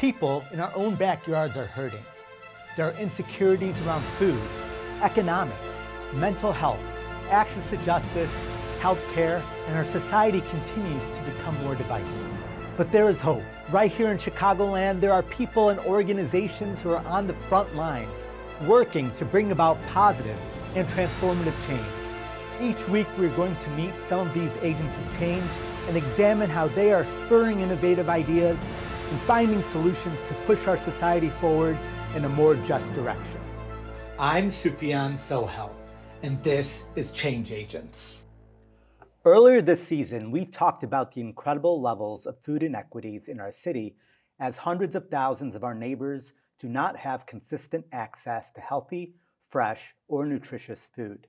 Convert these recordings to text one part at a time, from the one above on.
People in our own backyards are hurting. There are insecurities around food, economics, mental health, access to justice, healthcare, and our society continues to become more divisive. But there is hope. Right here in Chicagoland, there are people and organizations who are on the front lines, working to bring about positive and transformative change. Each week, we're going to meet some of these agents of change and examine how they are spurring innovative ideas and finding solutions to push our society forward in a more just direction. I'm Sufyan and this is Change Agents. Earlier this season, we talked about the incredible levels of food inequities in our city as hundreds of thousands of our neighbors do not have consistent access to healthy, fresh, or nutritious food.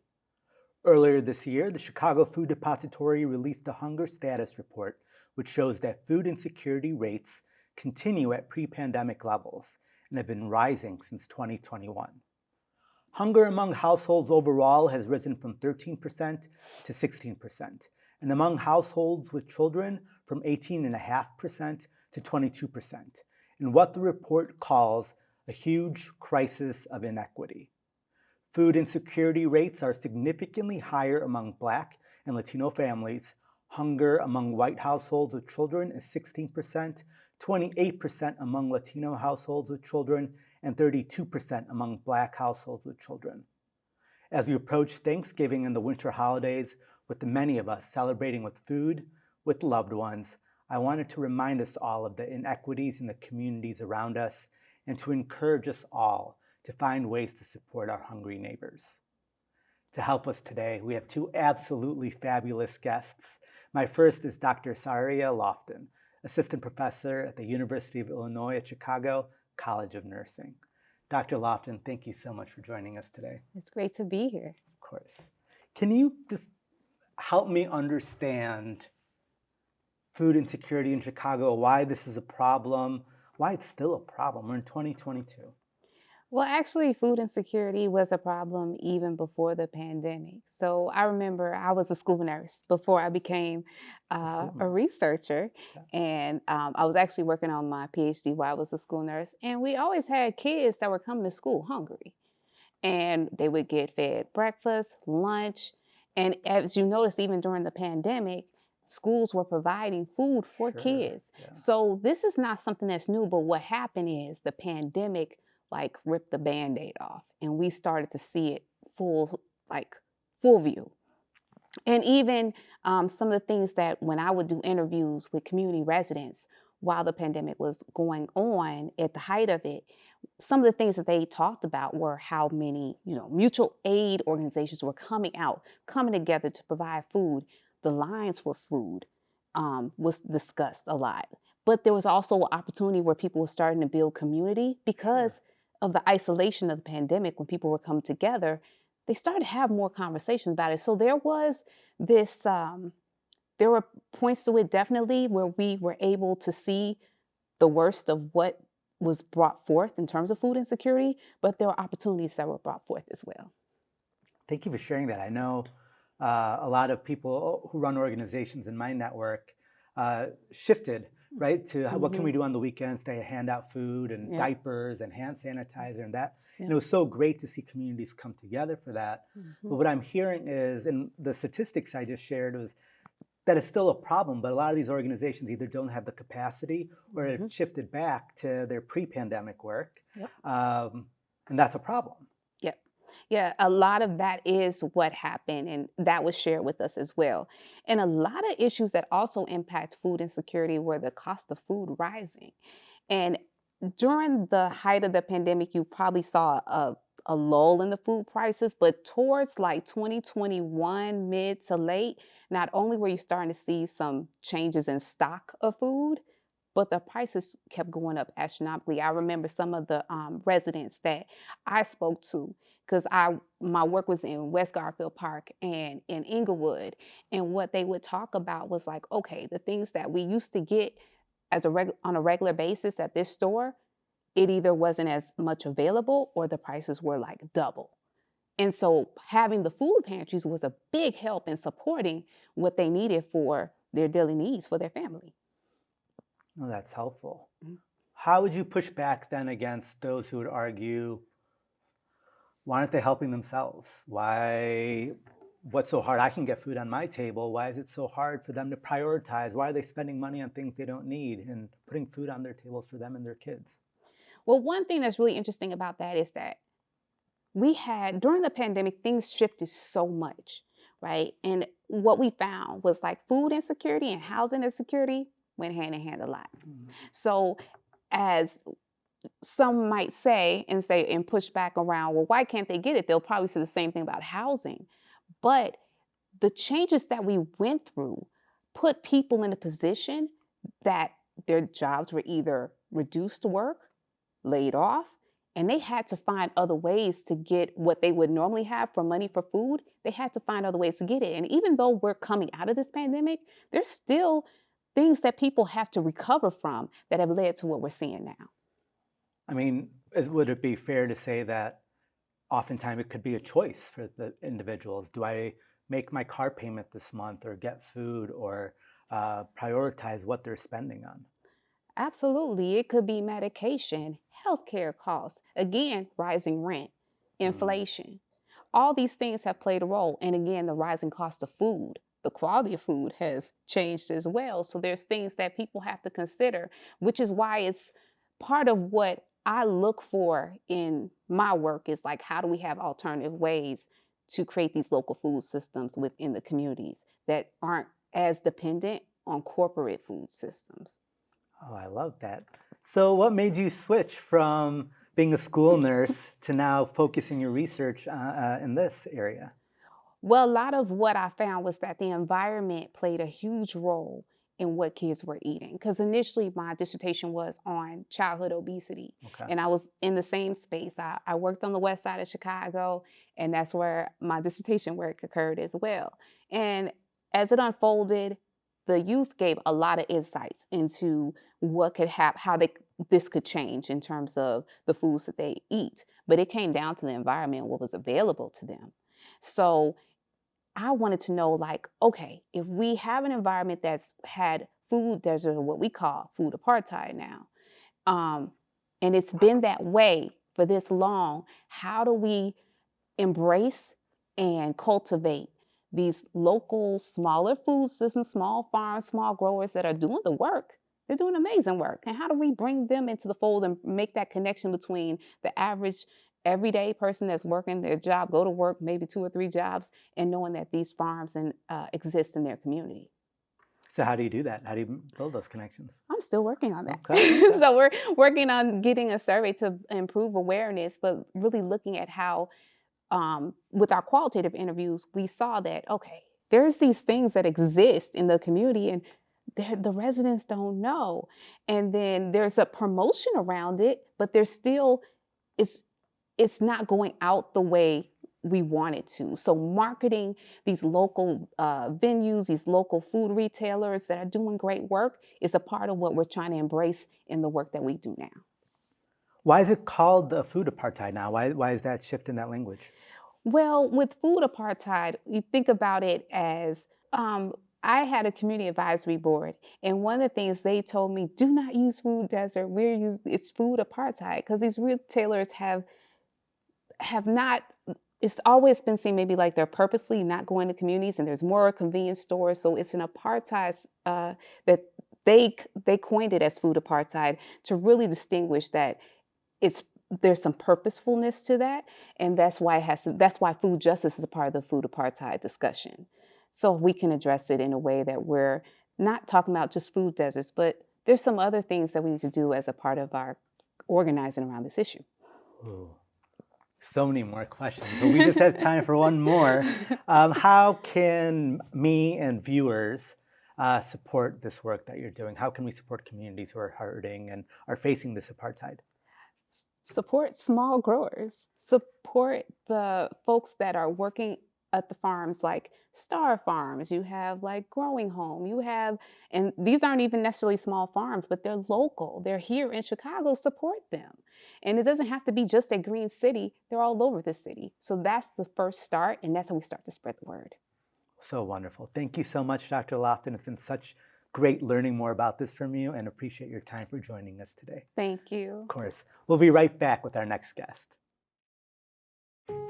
Earlier this year, the Chicago Food Depository released a hunger status report, which shows that food insecurity rates continue at pre-pandemic levels and have been rising since 2021. Hunger among households overall has risen from 13% to 16%, and among households with children from 18.5% to 22%, in what the report calls a huge crisis of inequity. Food insecurity rates are significantly higher among Black and Latino families. Hunger among white households with children is 16%, 28% among Latino households with children, and 32% among Black households with children. As we approach Thanksgiving and the winter holidays, with the many of us celebrating with food, with loved ones, I wanted to remind us all of the inequities in the communities around us and to encourage us all to find ways to support our hungry neighbors. To help us today, we have two absolutely fabulous guests. My first is Dr. Saria Lofton, Assistant Professor at the University of Illinois at Chicago College of Nursing. Dr. Lofton, thank you so much for joining us today. It's great to be here. Of course. Can you just help me understand food insecurity in Chicago, why this is a problem, why it's still a problem? We're in 2022. Well, actually, food insecurity was a problem even before the pandemic. So I remember I was a school nurse before I became a researcher. Yeah. And I was actually working on my PhD while I was a school nurse. And we always had kids that were coming to school hungry. And they would get fed breakfast, lunch. And as you noticed, even during the pandemic, schools were providing food for kids. Yeah. So this is not something that's new. But what happened is the pandemic ripped the Band-Aid off, and we started to see it full view. And even some of the things that when I would do interviews with community residents while the pandemic was going on at the height of it, some of the things that they talked about were how many, mutual aid organizations were coming together to provide food. The lines for food was discussed a lot. But there was also an opportunity where people were starting to build community because of the isolation of the pandemic. When people were coming together, they started to have more conversations about it. So there was this, there were points to it definitely where we were able to see the worst of what was brought forth in terms of food insecurity, but there were opportunities that were brought forth as well. Thank you for sharing that. I know a lot of people who run organizations in my network shifted right to what can we do on the weekends to hand out food and diapers and hand sanitizer and that. And it was so great to see communities come together for that. But what I'm hearing is, and the statistics I just shared was that it's still a problem, but a lot of these organizations either don't have the capacity or have shifted back to their pre-pandemic work. And that's a problem. Yeah, a lot of that is what happened, and that was shared with us as well. And a lot of issues that also impact food insecurity were the cost of food rising. And during the height of the pandemic, you probably saw a lull in the food prices, but towards 2021, mid to late, not only were you starting to see some changes in stock of food, but the prices kept going up astronomically. I remember some of the residents that I spoke to, because my work was in West Garfield Park and in Inglewood, and what they would talk about was okay, the things that we used to get on a regular basis at this store, it either wasn't as much available or the prices were double. And so having the food pantries was a big help in supporting what they needed for their daily needs for their family. Oh, that's helpful. How would you push back then against those who would argue, why aren't they helping themselves? What's so hard? I can get food on my table. Why is it so hard for them to prioritize? Why are they spending money on things they don't need and putting food on their tables for them and their kids? Well, one thing that's really interesting about that is that during the pandemic, things shifted so much, right? And what we found was like food insecurity and housing insecurity went hand in hand a lot. So, as some might say and push back around, well, why can't they get it? They'll probably say the same thing about housing. But the changes that we went through put people in a position that their jobs were either reduced to work, laid off, and they had to find other ways to get what they would normally have for money for food. They had to find other ways to get it. And even though we're coming out of this pandemic, there's still things that people have to recover from that have led to what we're seeing now. I mean, would it be fair to say that oftentimes it could be a choice for the individuals? Do I make my car payment this month or get food or prioritize what they're spending on? Absolutely. It could be medication, healthcare costs, again, rising rent, inflation. All these things have played a role. And again, the rising cost of food, the quality of food has changed as well. So there's things that people have to consider, which is why it's part of what I look for in my work is like, how do we have alternative ways to create these local food systems within the communities that aren't as dependent on corporate food systems? Oh, I love that. So what made you switch from being a school nurse to now focusing your research in this area? Well, a lot of what I found was that the environment played a huge role in what kids were eating. Because initially, my dissertation was on childhood obesity, Okay. and I was in the same space. I worked on the west side of Chicago, and that's where my dissertation work occurred as well. And as it unfolded, the youth gave a lot of insights into what could happen, this could change in terms of the foods that they eat. But it came down to the environment, what was available to them. So I wanted to know, like, okay, if we have an environment that's had food desert, or what we call food apartheid now, and it's been that way for this long, how do we embrace and cultivate these local, smaller food systems, small farms, small growers that are doing the work? They're doing amazing work. And how do we bring them into the fold and make that connection between the average everyday person that's working their job, go to work, maybe 2 or 3 jobs, and knowing that these farms exist in their community? So how do you do that? How do you build those connections? I'm still working on that. Okay. So we're working on getting a survey to improve awareness, but really looking at how, with our qualitative interviews, we saw that, okay, there's these things that exist in the community and the residents don't know. And then there's a promotion around it, but there's still, it's not going out the way we want it to. So marketing these local venues, these local food retailers that are doing great work is a part of what we're trying to embrace in the work that we do now. Why is it called food apartheid now? Why is that shift in that language? Well, with food apartheid, you think about it as I had a community advisory board, and one of the things they told me, do not use food desert. It's food apartheid, because these retailers have not, it's always been seen maybe like they're purposely not going to communities, and there's more convenience stores. So it's an apartheid that they coined it as food apartheid to really distinguish that there's some purposefulness to that, and that's why food justice is a part of the food apartheid discussion. So we can address it in a way that we're not talking about just food deserts, but there's some other things that we need to do as a part of our organizing around this issue. Ooh, so many more questions. So we just have time for one more. How can me and viewers support this work that you're doing? How can we support communities who are hurting and are facing this apartheid? Support small growers. Support the folks that are working at the farms like Star Farms. You have like Growing Home. And these aren't even necessarily small farms, but they're local. They're here in Chicago. Support them. And it doesn't have to be just at Green City. They're all over the city. So that's the first start, and that's how we start to spread the word. So wonderful. Thank you so much, Dr. Lofton. It's been such great learning more about this from you and appreciate your time for joining us today. Thank you. Of course. We'll be right back with our next guest.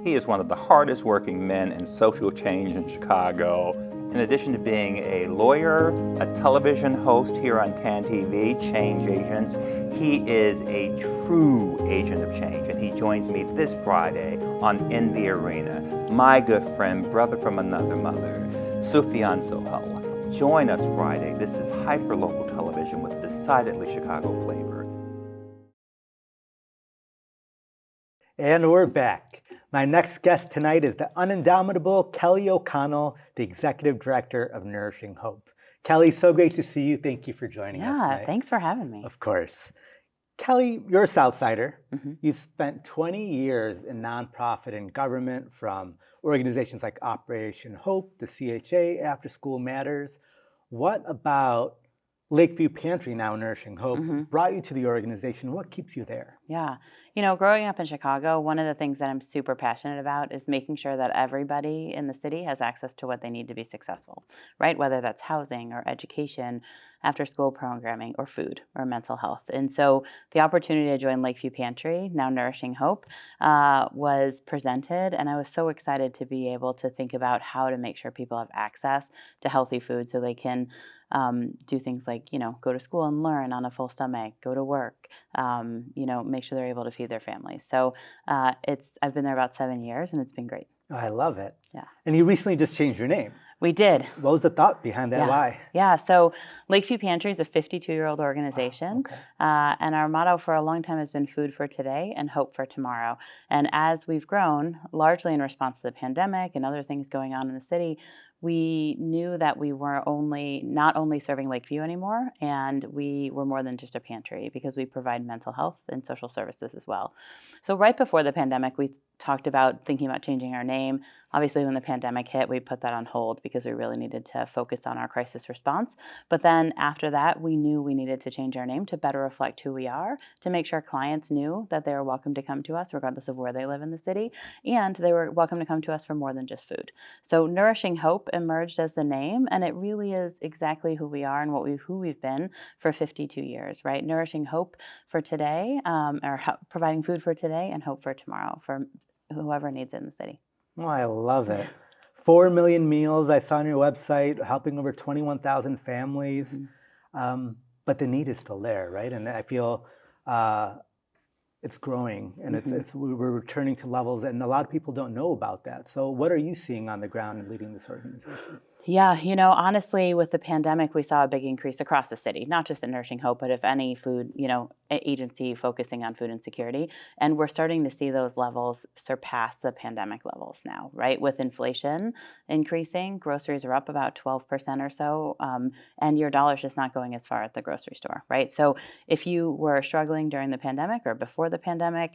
He is one of the hardest working men in social change in Chicago. In addition to being a lawyer, a television host here on CAN TV, Change Agents, he is a true agent of change, and he joins me this Friday on In the Arena. My good friend, brother from another mother, Sufyan Sohel. Join us Friday. This is hyperlocal television with decidedly Chicago flavor. And we're back. My next guest tonight is the unindomitable Kellie O'Connell, the Executive Director of Nourishing Hope. Kellie, so great to see you. Thank you for joining us tonight. Yeah, thanks for having me. Of course. Kellie, you're a Southsider. You've spent 20 years in nonprofit and government, from organizations like Operation Hope, the CHA, After School Matters. What about Lakeview Pantry, now Nourishing Hope, brought you to the organization? What keeps you there? Yeah. You know, growing up in Chicago, one of the things that I'm super passionate about is making sure that everybody in the city has access to what they need to be successful, right? Whether that's housing or education, after school programming, or food or mental health. And so the opportunity to join Lakeview Pantry, now Nourishing Hope, was presented. And I was so excited to be able to think about how to make sure people have access to healthy food so they can do things like, go to school and learn on a full stomach, go to work, make sure they're able to feed their families. So I've been there about 7 years, and it's been great. Oh, I love it. Yeah. And you recently just changed your name. We did. What was the thought behind that? Yeah. Why? Yeah, so Lakeview Pantry is a 52-year-old organization, Okay. And our motto for a long time has been food for today and hope for tomorrow. And as we've grown, largely in response to the pandemic and other things going on in the city, we knew that we were not only serving Lakeview anymore, and we were more than just a pantry, because we provide mental health and social services as well. So right before the pandemic, we talked about thinking about changing our name. Obviously, when the pandemic hit, we put that on hold because we really needed to focus on our crisis response. But then after that, we knew we needed to change our name to better reflect who we are, to make sure clients knew that they were welcome to come to us regardless of where they live in the city, and they were welcome to come to us for more than just food. So Nourishing Hope emerged as the name, and it really is exactly who we are and who we've been for 52 years, right? Nourishing hope for today, providing food for today and hope for tomorrow for whoever needs it in the city. Oh, I love it. 4 million meals I saw on your website, helping over 21,000 families. But the need is still there, right? And I feel it's growing, and we're returning to levels, and a lot of people don't know about that. So what are you seeing on the ground in leading this organization? Yeah, honestly, with the pandemic, we saw a big increase across the city, not just at Nourishing Hope, but if any food, agency focusing on food insecurity. And we're starting to see those levels surpass the pandemic levels now, right? With inflation increasing, groceries are up about 12% or so, and your dollar's just not going as far at the grocery store, right? So if you were struggling during the pandemic or before the pandemic,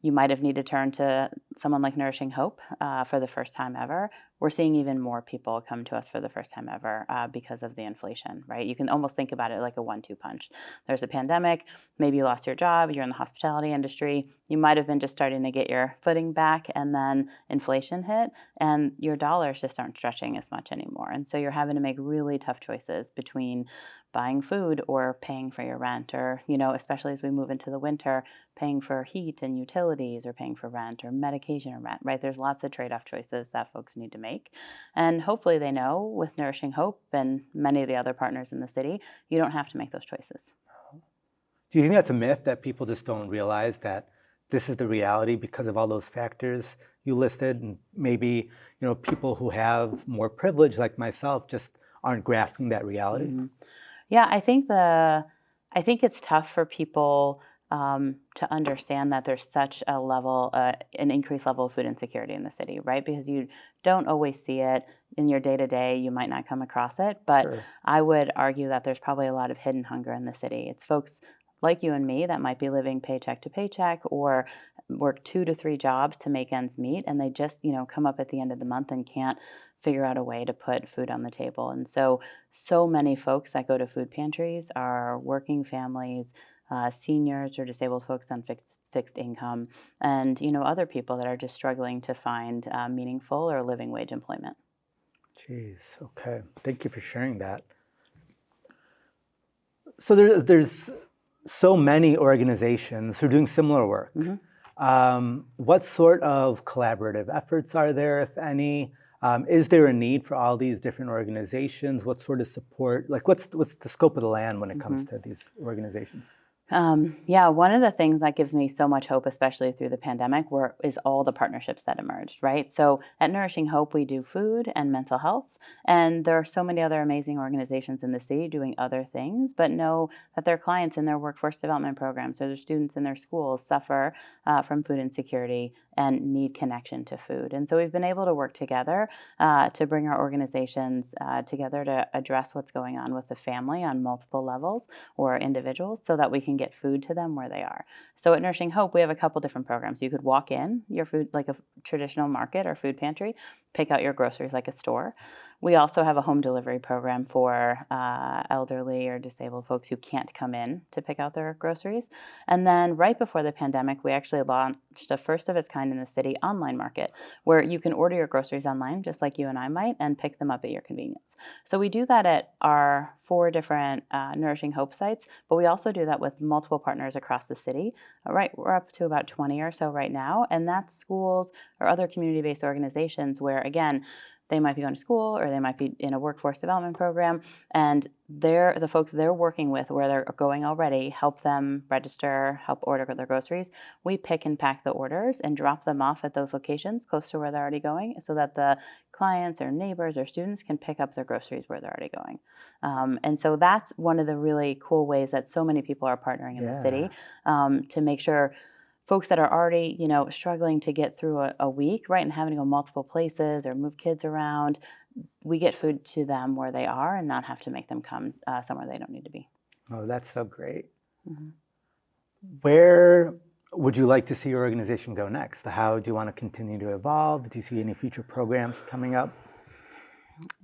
you might have needed to turn to someone like Nourishing Hope for the first time ever. We're seeing even more people come to us for the first time ever because of the inflation, right? You can almost think about it like a 1-2 punch. There's a pandemic, maybe you lost your job, you're in the hospitality industry, you might have been just starting to get your footing back, and then inflation hit, and your dollars just aren't stretching as much anymore. And so you're having to make really tough choices between buying food or paying for your rent, or, especially as we move into the winter, paying for heat and utilities, or paying for rent or medication or rent, right? There's lots of trade-off choices that folks need to make. And hopefully they know with Nourishing Hope and many of the other partners in the city, you don't have to make those choices. Do you think that's a myth, that people just don't realize that this is the reality because of all those factors you listed? And maybe, people who have more privilege like myself just aren't grasping that reality? Yeah, I think it's tough for people to understand that there's such a level, an increased level of food insecurity in the city, right? Because you don't always see it in your day-to-day. You might not come across it, but Sure. I would argue that there's probably a lot of hidden hunger in the city. It's folks like you and me that might be living paycheck to paycheck, or work 2 to 3 jobs to make ends meet, and they just, come up at the end of the month and can't figure out a way to put food on the table. And so many folks that go to food pantries are working families, seniors or disabled folks on fixed income, and other people that are just struggling to find meaningful or living wage employment. Jeez, okay. Thank you for sharing that. So there's so many organizations who are doing similar work. What sort of collaborative efforts are there, if any? Is there a need for all these different organizations? What sort of support? Like, what's the scope of the land when it comes to these organizations? Yeah, one of the things that gives me so much hope, especially through the pandemic, is all the partnerships that emerged, right? So at Nourishing Hope, we do food and mental health, and there are so many other amazing organizations in the city doing other things, but know that their clients in their workforce development programs or their students in their schools suffer from food insecurity and need connection to food. And so we've been able to work together to bring our organizations together to address what's going on with the family on multiple levels or individuals so that we can get food to them where they are. So at Nourishing Hope, we have a couple different programs. You could walk in your food like a traditional market or food pantry, pick out your groceries like a store. We also have a home delivery program for elderly or disabled folks who can't come in to pick out their groceries. And then right before the pandemic, we actually launched a first of its kind in the city online market where you can order your groceries online, just like you and I might, and pick them up at your convenience. So we do that at our 4 different Nourishing Hope sites, but we also do that with multiple partners across the city. Right, we're up to about 20 or so right now, and that's schools or other community-based organizations where, again, they might be going to school or they might be in a workforce development program, and the folks they're working with where they're going already help them register, help order their groceries. We pick and pack the orders and drop them off at those locations close to where they're already going so that the clients or neighbors or students can pick up their groceries where they're already going. And so that's one of the really cool ways that so many people are partnering in the city to make sure folks that are already, struggling to get through a week, right, and having to go multiple places or move kids around, we get food to them where they are and not have to make them come somewhere they don't need to be. Oh, that's so great. Where would you like to see your organization go next? How do you want to continue to evolve? Do you see any future programs coming up?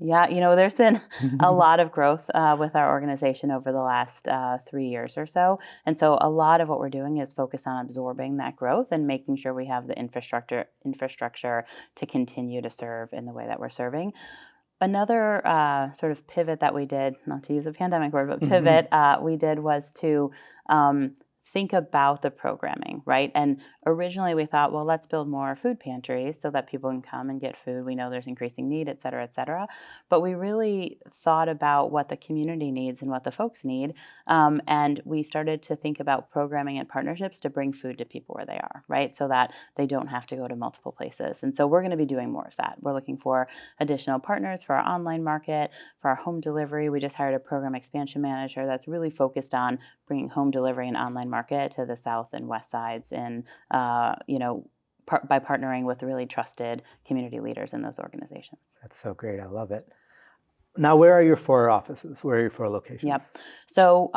Yeah, there's been a lot of growth with our organization over the last 3 years or so. And so a lot of what we're doing is focused on absorbing that growth and making sure we have the infrastructure to continue to serve in the way that we're serving. Another sort of pivot that we did, not to use a pandemic word, but pivot we did was to think about the programming, right? And originally we thought, well, let's build more food pantries so that people can come and get food. We know there's increasing need, et cetera, et cetera. But we really thought about what the community needs and what the folks need. And we started to think about programming and partnerships to bring food to people where they are, right? So that they don't have to go to multiple places. And so we're going to be doing more of that. We're looking for additional partners for our online market, for our home delivery. We just hired a program expansion manager that's really focused on bringing home delivery and online market to the south and west sides and by partnering with really trusted community leaders in those organizations. That's so great. I love it. Now, where are your 4 offices? Where are your 4 locations? Yep. So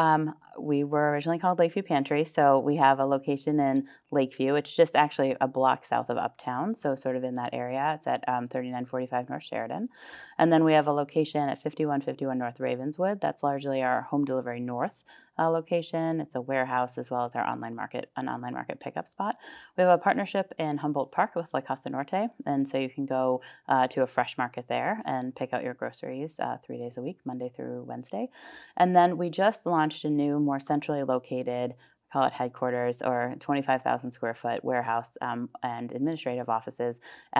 we were originally called Lakeview Pantry. So we have a location in Lakeview. It's just actually a block south of Uptown. So sort of in that area. It's at 3945 North Sheridan. And then we have a location at 5151 North Ravenswood. That's largely our home delivery north location. It's a warehouse as well as our online market pickup spot. We have a partnership in Humboldt Park with La Costa Norte, and so you can go to a fresh market there and pick out your groceries 3 days a week, Monday through Wednesday. And then we just launched a new, more centrally located, call it headquarters, or 25,000 square foot warehouse and administrative offices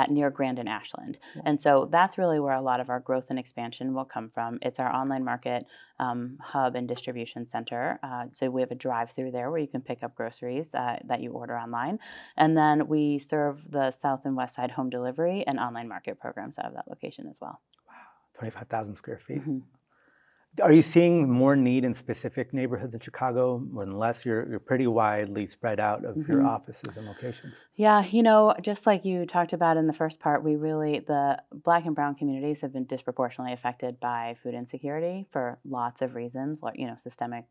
near Grand and Ashland. And so that's really where a lot of our growth and expansion will come from. It's our online market hub and distribution center. So we have a drive-through there where you can pick up groceries that you order online. And then we serve the south and west side home delivery and online market programs out of that location as well. Wow, 25,000 square feet. Are you seeing more need in specific neighborhoods in Chicago more than less? You're pretty widely spread out of your offices and locations. Yeah, just like you talked about in the first part, the Black and Brown communities have been disproportionately affected by food insecurity for lots of reasons, like, systemic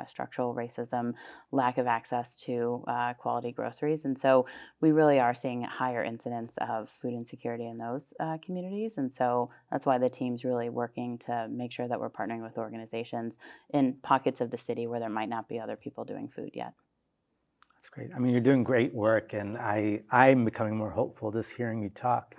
structural racism, lack of access to quality groceries. And so we really are seeing higher incidence of food insecurity in those communities. And so that's why the team's really working to make sure that we're partnering with organizations in pockets of the city where there might not be other people doing food yet. That's great. I mean, you're doing great work, and I'm becoming more hopeful just hearing you talk.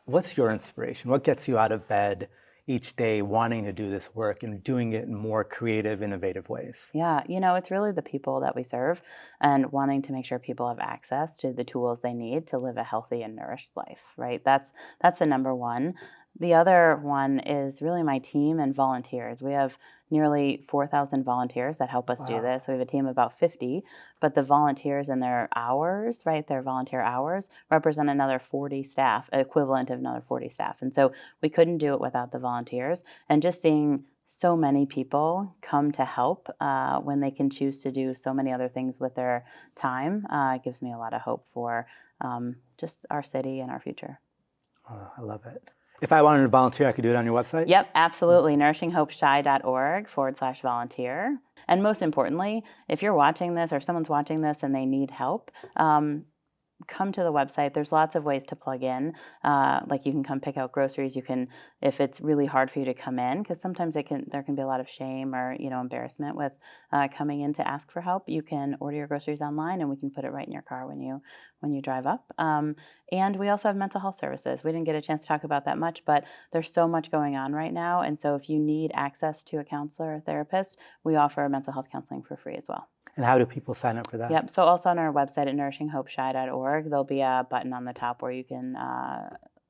What's your inspiration? What gets you out of bed each day wanting to do this work and doing it in more creative, innovative ways? Yeah, it's really the people that we serve and wanting to make sure people have access to the tools they need to live a healthy and nourished life, right? That's the number one. The other one is really my team and volunteers. We have nearly 4,000 volunteers that help us do this. We have a team of about 50, but the volunteers and their hours, right, their volunteer hours represent another 40 staff, equivalent of another 40 staff. And so we couldn't do it without the volunteers. And just seeing so many people come to help when they can choose to do so many other things with their time gives me a lot of hope for just our city and our future. Oh, I love it. If I wanted to volunteer, I could do it on your website? Yep, absolutely. NourishingHopeShy.org/volunteer. And most importantly, if you're watching this or someone's watching this and they need help, come to the website. There's lots of ways to plug in. Like you can come pick out groceries. You can, if it's really hard for you to come in, because sometimes there can be a lot of shame or embarrassment with coming in to ask for help. You can order your groceries online, and we can put it right in your car when you drive up. And we also have mental health services. We didn't get a chance to talk about that much, but there's so much going on right now. And so if you need access to a counselor or therapist, we offer mental health counseling for free as well. And how do people sign up for that? Yep. So also on our website at NourishingHopeShy.org, there'll be a button on the top where you can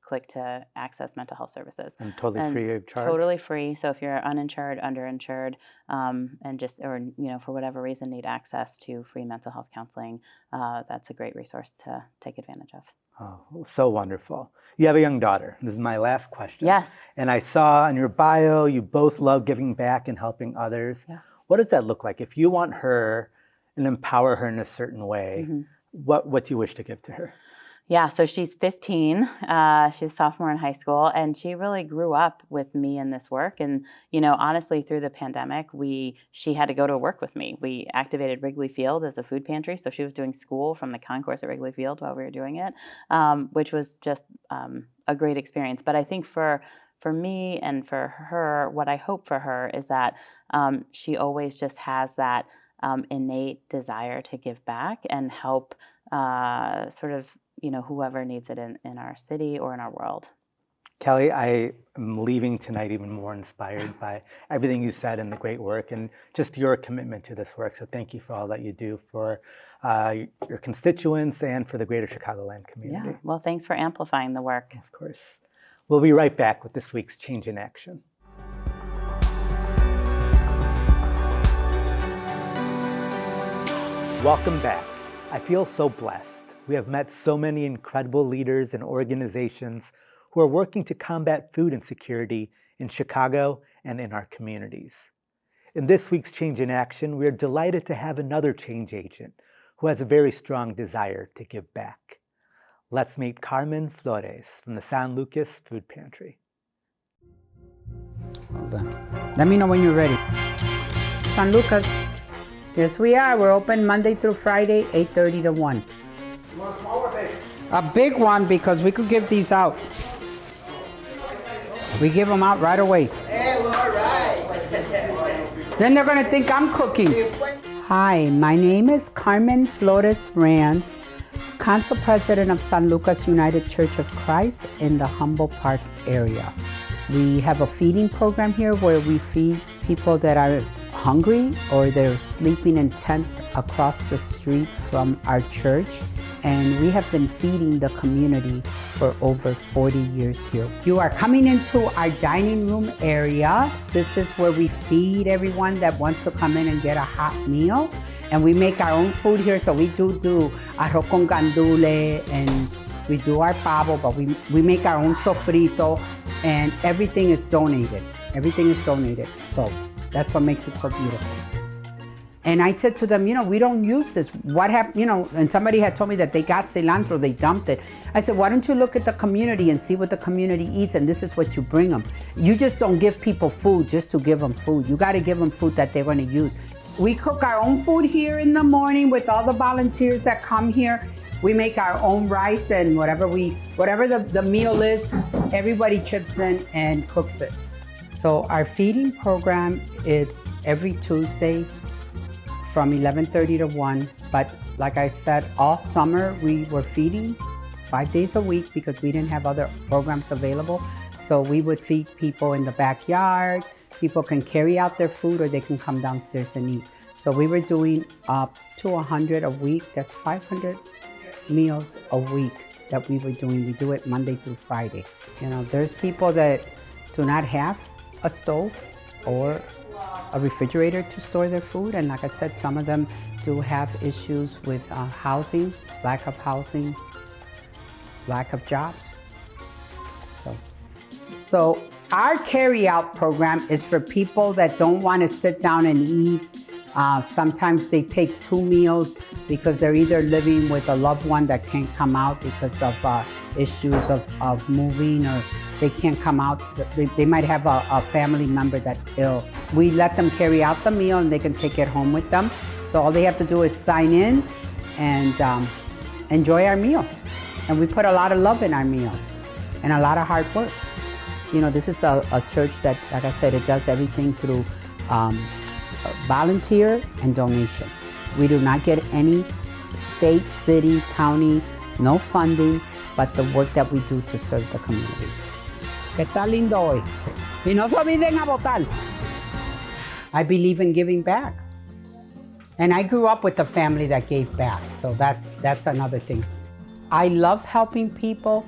click to access mental health services. And totally free of charge? Totally free. So if you're uninsured, underinsured, and just, or for whatever reason need access to free mental health counseling, that's a great resource to take advantage of. Oh, so wonderful. You have a young daughter. This is my last question. Yes. And I saw in your bio, you both love giving back and helping others. Yeah. What does that look like? If you want her and empower her in a certain way, what do you wish to give to her? Yeah, so she's 15. She's a sophomore in high school, and she really grew up with me in this work. And, honestly, through the pandemic, she had to go to work with me. We activated Wrigley Field as a food pantry, so she was doing school from the concourse at Wrigley Field while we were doing it, which was just a great experience. But I think for me and for her, what I hope for her is that she always just has that innate desire to give back and help whoever needs it in our city or in our world. Kellie, I am leaving tonight even more inspired by everything you said and the great work and just your commitment to this work. So thank you for all that you do for your constituents and for the greater Chicagoland community. Yeah, well, thanks for amplifying the work. Of course. We'll be right back with this week's Change in Action. Welcome back. I feel so blessed. We have met so many incredible leaders and organizations who are working to combat food insecurity in Chicago and in our communities. In this week's Change in Action, we are delighted to have another change agent who has a very strong desire to give back. Let's meet Carmen Flores from the San Lucas Food Pantry. Hold on. Let me know when you're ready. San Lucas. Yes, we are. We're open Monday through Friday, 8:30 to 1. You want a small or big? A big one, because we could give these out. We give them out right away. Hey, well, all right. Then they're going to think I'm cooking. Hi, my name is Carmen Flores Ranz, Council President of San Lucas United Church of Christ in the Humboldt Park area. We have a feeding program here where we feed people that are hungry or they're sleeping in tents across the street from our church. And we have been feeding the community for over 40 years here. You are coming into our dining room area. This is where we feed everyone that wants to come in and get a hot meal. And we make our own food here, so we do arroz con gandule, and we do our pavo, but we make our own sofrito, and everything is donated. Everything is donated, so that's what makes it so beautiful. And I said to them, we don't use this. What happened, and somebody had told me that they got cilantro, they dumped it. I said, why don't you look at the community and see what the community eats, and this is what you bring them. You just don't give people food just to give them food. You got to give them food that they're going to use. We cook our own food here in the morning with all the volunteers that come here. We make our own rice, and whatever the meal is, everybody chips in and cooks it. So our feeding program, it's every Tuesday from 11:30 to 1. But like I said, all summer we were feeding 5 days a week because we didn't have other programs available. So we would feed people in the backyard. People can carry out their food or they can come downstairs and eat. So we were doing up to 100 a week. That's 500 meals a week that we were doing. We do it Monday through Friday. You know, there's people that do not have a stove or a refrigerator to store their food. And like I said, some of them do have issues with housing, lack of jobs. So our carry-out program is for people that don't want to sit down and eat. Sometimes they take 2 meals because they're either living with a loved one that can't come out because of issues of moving, or they can't come out. They might have a family member that's ill. We let them carry out the meal and they can take it home with them. So all they have to do is sign in and enjoy our meal. And we put a lot of love in our meal and a lot of hard work. You know, this is a church that, like I said, it does everything through volunteer and donation. We do not get any state, city, county, no funding, but the work that we do to serve the community. ¿Qué tal lindo hoy? Y no se olviden a votar. I believe in giving back. And I grew up with a family that gave back, so that's another thing. I love helping people,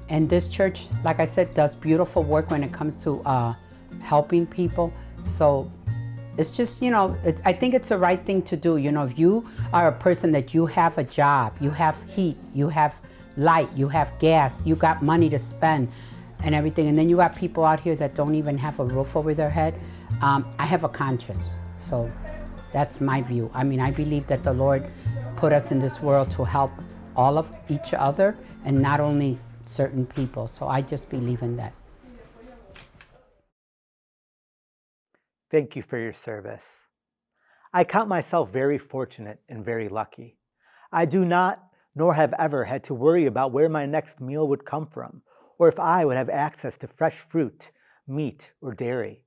and this church, like I said, does beautiful work when it comes to helping people. So it's just, you know, I think it's the right thing to do. You know, if you are a person that you have a job, you have heat, you have light, you have gas, you got money to spend and everything, and then you got people out here that don't even have a roof over their head, I have a conscience. So that's my view. I mean, I believe that the Lord put us in this world to help all of each other and not only certain people. So I just believe in that. Thank you for your service. I count myself very fortunate and very lucky. I do not, nor have ever had to worry about where my next meal would come from, or if I would have access to fresh fruit, meat, or dairy.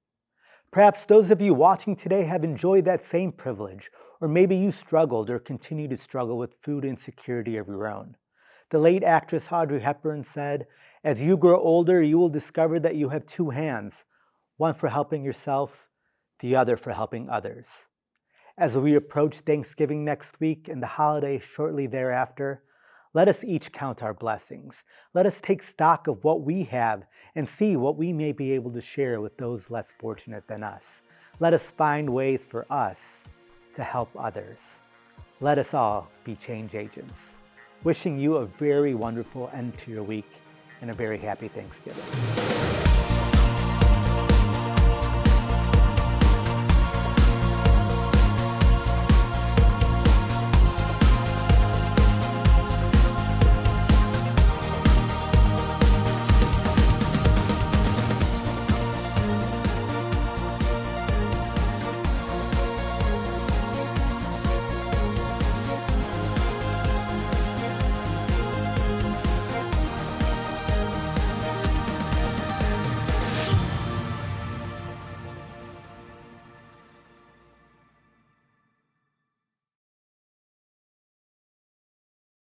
Perhaps those of you watching today have enjoyed that same privilege, or maybe you struggled or continue to struggle with food insecurity of your own. The late actress Audrey Hepburn said, "As you grow older, you will discover that you have 2 hands, one for helping yourself, the other for helping others." As we approach Thanksgiving next week and the holiday shortly thereafter, let us each count our blessings. Let us take stock of what we have and see what we may be able to share with those less fortunate than us. Let us find ways for us to help others. Let us all be change agents. Wishing you a very wonderful end to your week and a very happy Thanksgiving.